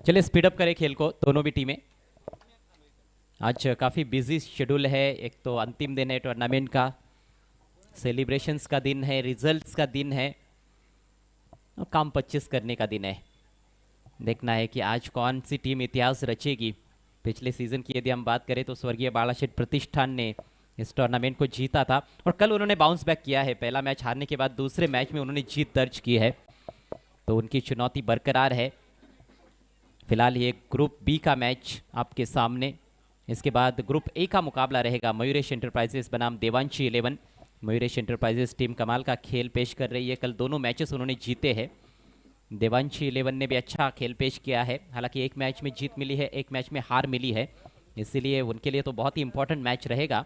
चलिए स्पीड अप करें खेल को, दोनों भी टीमें। आज काफ़ी बिजी शेड्यूल है। एक तो अंतिम दिन है टूर्नामेंट का, सेलिब्रेशंस का दिन है, रिजल्ट्स का दिन है और काम 25 करने का दिन है। देखना है कि आज कौन सी टीम इतिहास रचेगी। पिछले सीजन की यदि हम बात करें तो स्वर्गीय बालाशेठ प्रतिष्ठान ने इस टूर्नामेंट को जीता था और कल उन्होंने बाउंस बैक किया है। पहला मैच हारने के बाद दूसरे मैच में उन्होंने जीत दर्ज की है, तो उनकी चुनौती बरकरार है। फिलहाल ये ग्रुप बी का मैच आपके सामने। इसके बाद ग्रुप ए का मुकाबला रहेगा मयूरेश एंटरप्राइजेस बनाम देवांशी 11। मयूरेश एंटरप्राइजेस टीम कमाल का खेल पेश कर रही है। कल दोनों मैचेस उन्होंने जीते हैं। देवांशी 11 ने भी अच्छा खेल पेश किया है, हालांकि एक मैच में जीत मिली है, एक मैच में हार मिली है, इसीलिए उनके लिए तो बहुत ही इंपॉर्टेंट मैच रहेगा।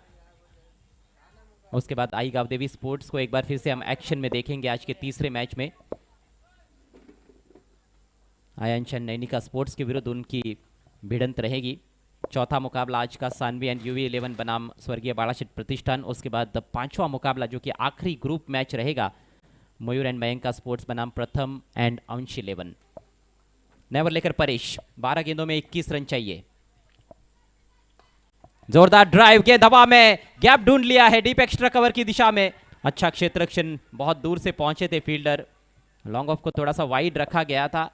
उसके बाद आई गांवदेवी स्पोर्ट्स को एक बार फिर से हम एक्शन में देखेंगे आज के तीसरे मैच में। आयंशन नैनिका स्पोर्ट्स के विरुद्ध उनकी भिड़ंत रहेगी। चौथा मुकाबला आज का सानवी एंड यूवी 11 बनाम स्वर्गीय बालाशेठ प्रतिष्ठान। उसके बाद पांचवा मुकाबला जो कि आखिरी ग्रुप मैच रहेगा, मयूर एंड मयंका स्पोर्ट्स बनाम प्रथम एंड अंश 11। नेवर लेकर परेश, 12 गेंदों में 21 रन चाहिए। जोरदार ड्राइव, गेंद हवा में, गैप ढूंढ लिया है डीप एक्स्ट्रा कवर की दिशा में। अच्छा क्षेत्ररक्षण, बहुत दूर से पहुंचे थे फील्डर। लॉन्ग ऑफ को थोड़ा सा वाइड रखा गया था,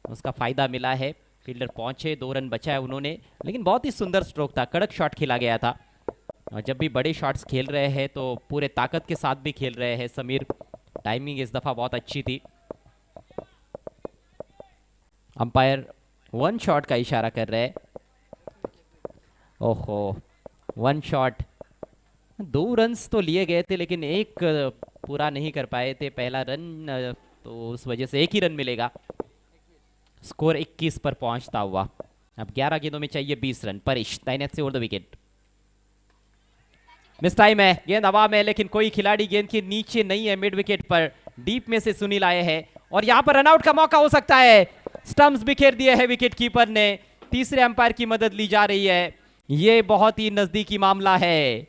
उसका फायदा मिला है। फील्डर पहुंचे, 2 रन बचाए उन्होंने, लेकिन बहुत ही सुंदर स्ट्रोक था, कड़क शॉट खेला गया था। और जब भी बड़े शॉट्स खेल रहे हैं तो पूरे ताकत के साथ भी खेल रहे हैं समीर। टाइमिंग इस दफा बहुत अच्छी थी। अंपायर 1 शॉट का इशारा कर रहे हैं। ओहो, 1 शॉट, 2 रन्स तो लिए गए थे लेकिन एक पूरा नहीं कर पाए थे पहला रन, तो उस वजह से 1 ही रन मिलेगा। स्कोर 21 पर पहुंचता हुआ। अब 11 गेंदों में चाहिए 20 रन। परेश दाहिने से over the wicket. Miss time है, गेंद हवा में, लेकिन कोई खिलाड़ी गेंद के नीचे नहीं है। मिड विकेट पर डीप में से सुनील आए हैं और यहां पर रनआउट का मौका हो सकता है। स्टंप्स बिखेर दिए है विकेट कीपर ने। तीसरे अंपायर की मदद ली जा रही है। यह बहुत ही नजदीकी मामला है।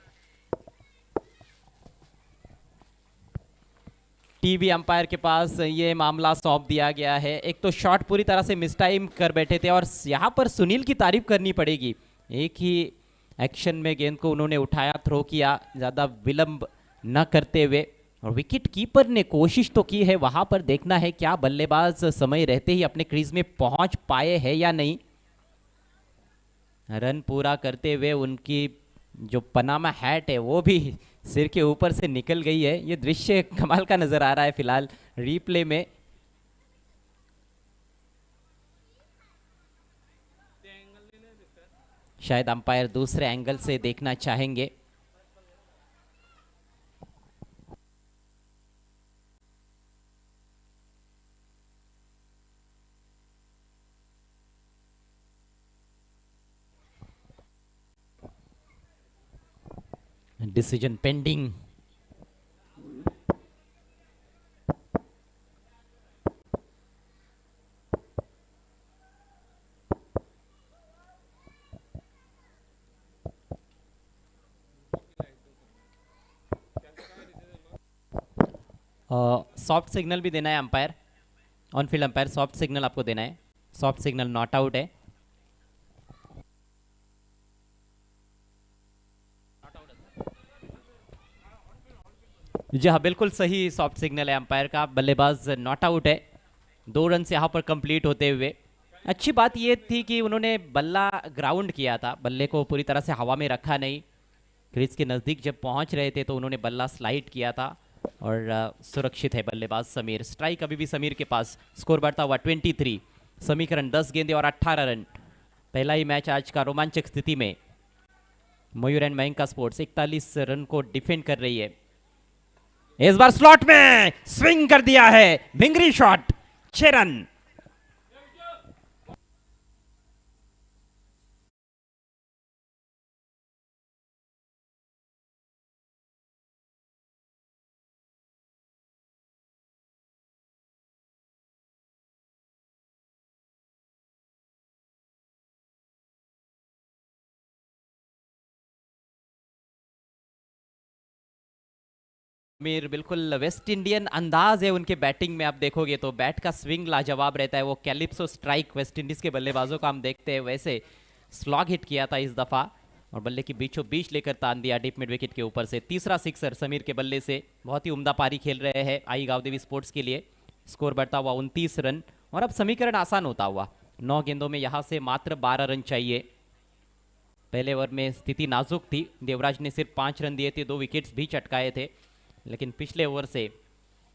टीवी अंपायर के पास ये मामला सौंप दिया गया है। एक तो शॉट पूरी तरह से मिस टाइम कर बैठे थे और यहां पर सुनील की तारीफ करनी पड़ेगी। एक ही एक्शन में गेंद को उन्होंने उठाया, थ्रो किया, ज्यादा विलंब न करते हुए, और विकेट कीपर ने कोशिश तो की है। वहां पर देखना है क्या बल्लेबाज समय रहते ही अपने क्रीज में पहुंच पाए हैं या नहीं। रन पूरा करते हुए उनकी जो पनामा हैट है वो भी सिर के ऊपर से निकल गई है। ये दृश्य कमाल का नजर आ रहा है फिलहाल रीप्ले में। शायद अंपायर दूसरे एंगल से देखना चाहेंगे। Decision pending. सॉफ्ट सिग्नल भी देना है umpire, on field umpire soft signal आपको देना है, सॉफ्ट सिग्नल नॉट आउट है। जी हाँ, बिल्कुल सही सॉफ्ट सिग्नल है अंपायर का, बल्लेबाज नॉट आउट है। 2 रन से यहाँ पर कंप्लीट होते हुए। अच्छी बात ये थी कि उन्होंने बल्ला ग्राउंड किया था, बल्ले को पूरी तरह से हवा में रखा नहीं। क्रीज के नज़दीक जब पहुंच रहे थे तो उन्होंने बल्ला स्लाइड किया था और सुरक्षित है बल्लेबाज समीर। स्ट्राइक अभी भी समीर के पास, स्कोर बढ़ता हुआ 23। समीकरण 10 गेंदे और 18 रन। पहला ही मैच आज का रोमांचक स्थिति में मयूर एंड मयंका स्पोर्ट्स 41 रन को डिफेंड कर रही है। इस बार स्लॉट में स्विंग कर दिया है, भिंगरी शॉट, 6 रन। मीर बिल्कुल वेस्ट इंडियन अंदाज है उनके बैटिंग में, आप देखोगे तो बैट का स्विंग लाजवाब रहता है। वो कैलिप्सो स्ट्राइक वेस्ट इंडीज के बल्लेबाजों का हम देखते हैं वैसे स्लॉग हिट किया था इस दफा और बल्ले की बीचों बीच लेकर तान दिया डीप मिड विकेट के ऊपर से। तीसरा सिक्सर समीर के बल्ले से, बहुत ही उम्दा पारी खेल रहे हैं आई गावदेवी स्पोर्ट्स के लिए। स्कोर बढ़ता हुआ 29 रन और अब समीकरण आसान होता हुआ। 9 गेंदों में यहां से मात्र 12 रन चाहिए। पहले ओवर में स्थिति नाजुक थी, देवराज ने सिर्फ 5 रन दिए थे, 2 विकेट्स भी चटकाए थे, लेकिन पिछले ओवर से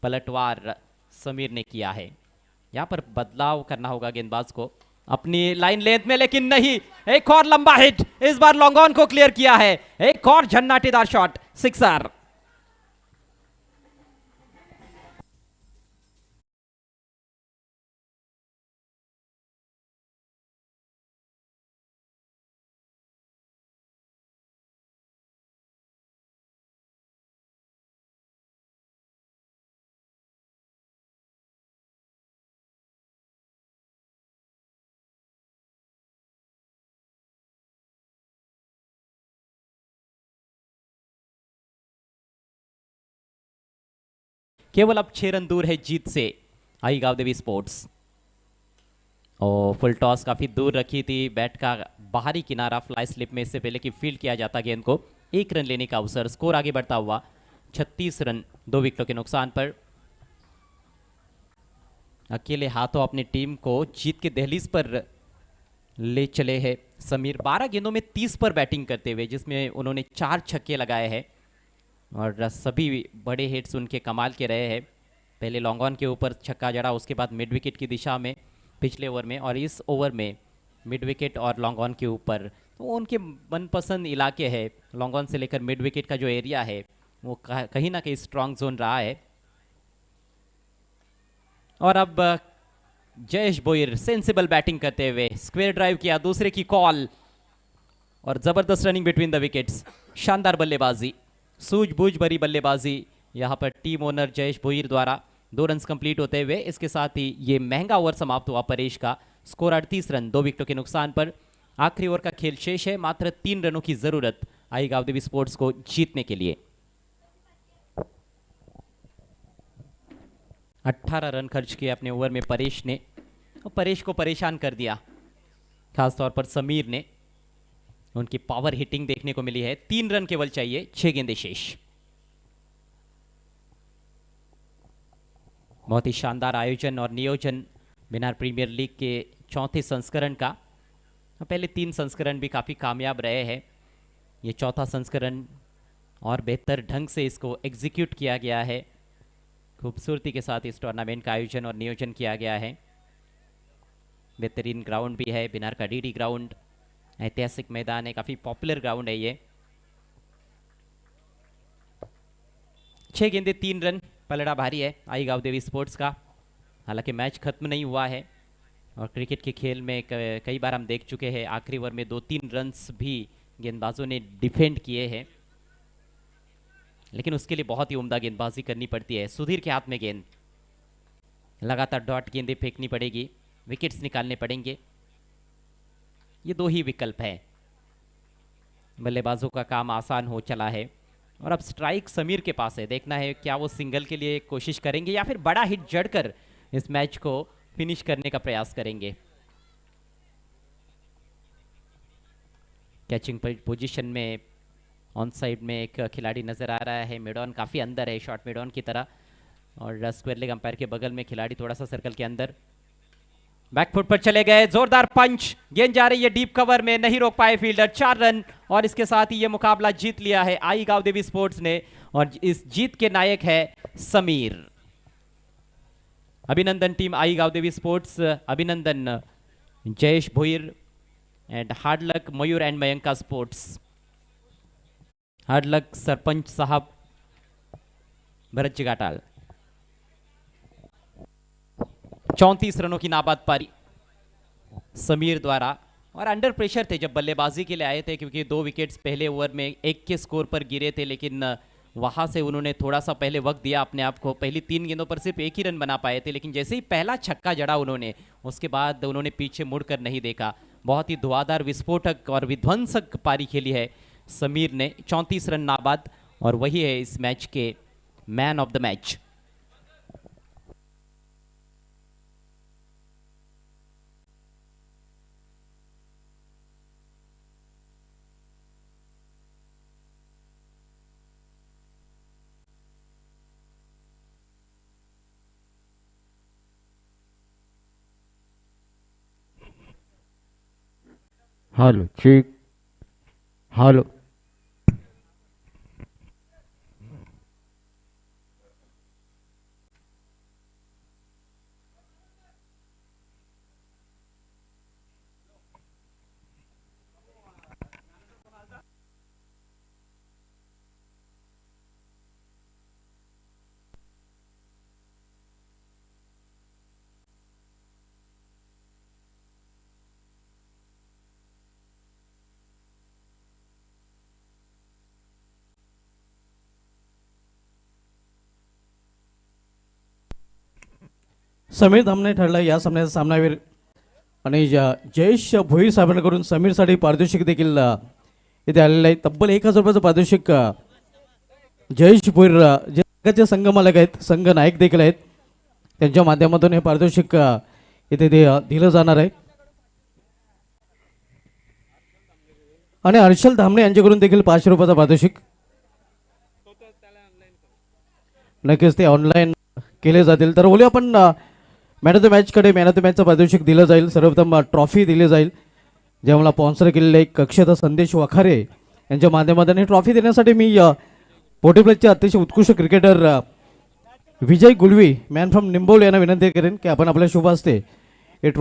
पलटवार समीर ने किया है। यहां पर बदलाव करना होगा गेंदबाज को अपनी लाइन लेंथ में, लेकिन नहीं, एक और लंबा हिट, इस बार लॉन्ग ऑन को क्लियर किया है। एक और झन्नाटेदार शॉट, सिक्सर। केवल अब 6 रन दूर है जीत से आई गावदेवी स्पोर्ट्स। और फुल टॉस काफी दूर रखी थी, बैट का बाहरी किनारा फ्लाई स्लिप में, इससे पहले कि फील्ड किया जाता गेंद को 1 रन लेने का अवसर। स्कोर आगे बढ़ता हुआ 36 रन, 2 विकेटों के नुकसान पर। अकेले हाथों अपनी टीम को जीत के दहलीज पर ले चले हैं समीर। 12 गेंदों में 30 पर बैटिंग करते हुए, जिसमें उन्होंने 4 छक्के लगाए हैं और सभी बड़े हिट्स उनके कमाल के रहे हैं। पहले लॉन्ग ऑन के ऊपर छक्का जड़ा, उसके बाद मिड विकेट की दिशा में पिछले ओवर में, और इस ओवर में मिड विकेट और लॉन्ग ऑन के ऊपर। तो उनके मनपसंद इलाके है, लॉन्ग ऑन से लेकर मिड विकेट का जो एरिया है वो कहीं ना कहीं स्ट्रांग जोन रहा है। और अब जयेश बोयर सेंसिबल बैटिंग करते हुए स्क्वायर ड्राइव किया, दूसरे की कॉल और जबरदस्त रनिंग बिटवीन द विकेट्स। शानदार बल्लेबाजी, सूझबूझ भरी बल्लेबाजी यहां पर टीम ओनर जयेश भोईर द्वारा। 2 रन कंप्लीट होते हुए इसके साथ ही ये महंगा ओवर समाप्त हुआ परेश का। स्कोर 38 रन, 2 विकेटों के नुकसान पर। आखिरी ओवर का खेल शेष है, मात्र 3 रनों की जरूरत आई गावदेवी स्पोर्ट्स को जीतने के लिए। 18 रन खर्च किए अपने ओवर में परेश ने, और परेश को परेशान कर दिया खासतौर पर समीर ने। उनकी पावर हिटिंग देखने को मिली है। 3 रन केवल चाहिए, 6 गेंदे शेष। बहुत ही शानदार आयोजन और नियोजन बिहार प्रीमियर लीग के 4थे संस्करण का। पहले 3 संस्करण भी काफ़ी कामयाब रहे हैं, ये 4था संस्करण और बेहतर ढंग से इसको एग्जीक्यूट किया गया है। खूबसूरती के साथ इस टूर्नामेंट का आयोजन और नियोजन किया गया है। बेहतरीन ग्राउंड भी है, बिहार का डीडी ग्राउंड, ऐतिहासिक मैदान है, काफ़ी पॉपुलर ग्राउंड है ये। 6 गेंदे 3 रन, पलड़ा भारी है आई गावदेवी स्पोर्ट्स का। हालांकि मैच खत्म नहीं हुआ है और क्रिकेट के खेल में कई बार हम देख चुके हैं आखिरी ओवर में 2-3 रन्स भी गेंदबाजों ने डिफेंड किए हैं, लेकिन उसके लिए बहुत ही उम्दा गेंदबाजी करनी पड़ती है। सुधीर के हाथ में गेंद, लगातार डॉट गेंदें फेंकनी पड़ेगी, विकेट्स निकालने पड़ेंगे, ये 2 ही विकल्प हैं। बल्लेबाजों का काम आसान हो चला है और अब स्ट्राइक समीर के पास है। देखना है क्या वो सिंगल के लिए कोशिश करेंगे या फिर बड़ा हिट जड़कर इस मैच को फिनिश करने का प्रयास करेंगे। कैचिंग पोजीशन में ऑन साइड में एक खिलाड़ी नजर आ रहा है। मेडॉन काफी अंदर है, शॉर्ट मेडॉन की तरह, और स्क्वायर लेग अंपायर के बगल में खिलाड़ी थोड़ा सा सर्कल के अंदर। बैकफुट पर चले गए, जोरदार पंच, गेंद जा रही है डीप कवर में, नहीं रोक पाए फील्डर। 4 रन और इसके साथ ही ये मुकाबला जीत लिया है आई गांव देवी स्पोर्ट्स ने, और इस जीत के नायक है समीर। अभिनंदन टीम आई गांव देवी स्पोर्ट्स, अभिनंदन Jayesh Bhoir, and hard luck Mayur and Mayanka sports. Hard luck sarpanch साहब भरत जिगाटाल। 34 रनों की नाबाद पारी समीर द्वारा, और अंडर प्रेशर थे जब बल्लेबाजी के लिए आए थे, क्योंकि 2 विकेट्स पहले ओवर में 1 के स्कोर पर गिरे थे, लेकिन वहां से उन्होंने थोड़ा सा पहले वक्त दिया अपने आप को। पहली 3 गेंदों पर सिर्फ 1 ही रन बना पाए थे, लेकिन जैसे ही पहला छक्का जड़ा उन्होंने, उसके बाद उन्होंने पीछे मुड़कर नहीं देखा। बहुत ही धुआंधार, विस्फोटक और विध्वंसक पारी खेली है समीर ने। 34 रन नाबाद, और वही है इस मैच के man of the match. Hello check, hello. Sameer Dhamane ठरला या सामन्याचा सामनावीर, आणि जयेश भोईर साहेबांकडून समीरसाठी पारितोषिक देखील इथे आलेलं आहे। तब्बल 1000 रुपयाचं पारितोषिक जयेश भोईर जे संघाचे संघ मालक आहेत, संघ नायक देखील आहेत, त्यांच्या माध्यमातून हे पारितोषिक इथे दिलं जाणार आहे। आणि हर्षल धामणे यांच्याकडून देखील 500 रुपयाचं पारितोषिक, नक्कीच ते ऑनलाईन केले जातील। तर बोलूया आपण मॅन ऑफ द मॅचकडे। मॅन ऑफ द मॅचचं पारितोषिक दिलं जाईल, सर्वप्रथम ट्रॉफी दिली जाईल, जे मला स्पॉन्सर केलेले एक कक्षता संदेश वखारे यांच्या माध्यमातून ही ट्रॉफी देण्यासाठी मी पोर्टेब्लेटचे अतिशय उत्कृष्ट cricketer Vijay Gulvi, man from निंबोली यांना विनंती करेन की आपण आपल्या शुभ हस्ते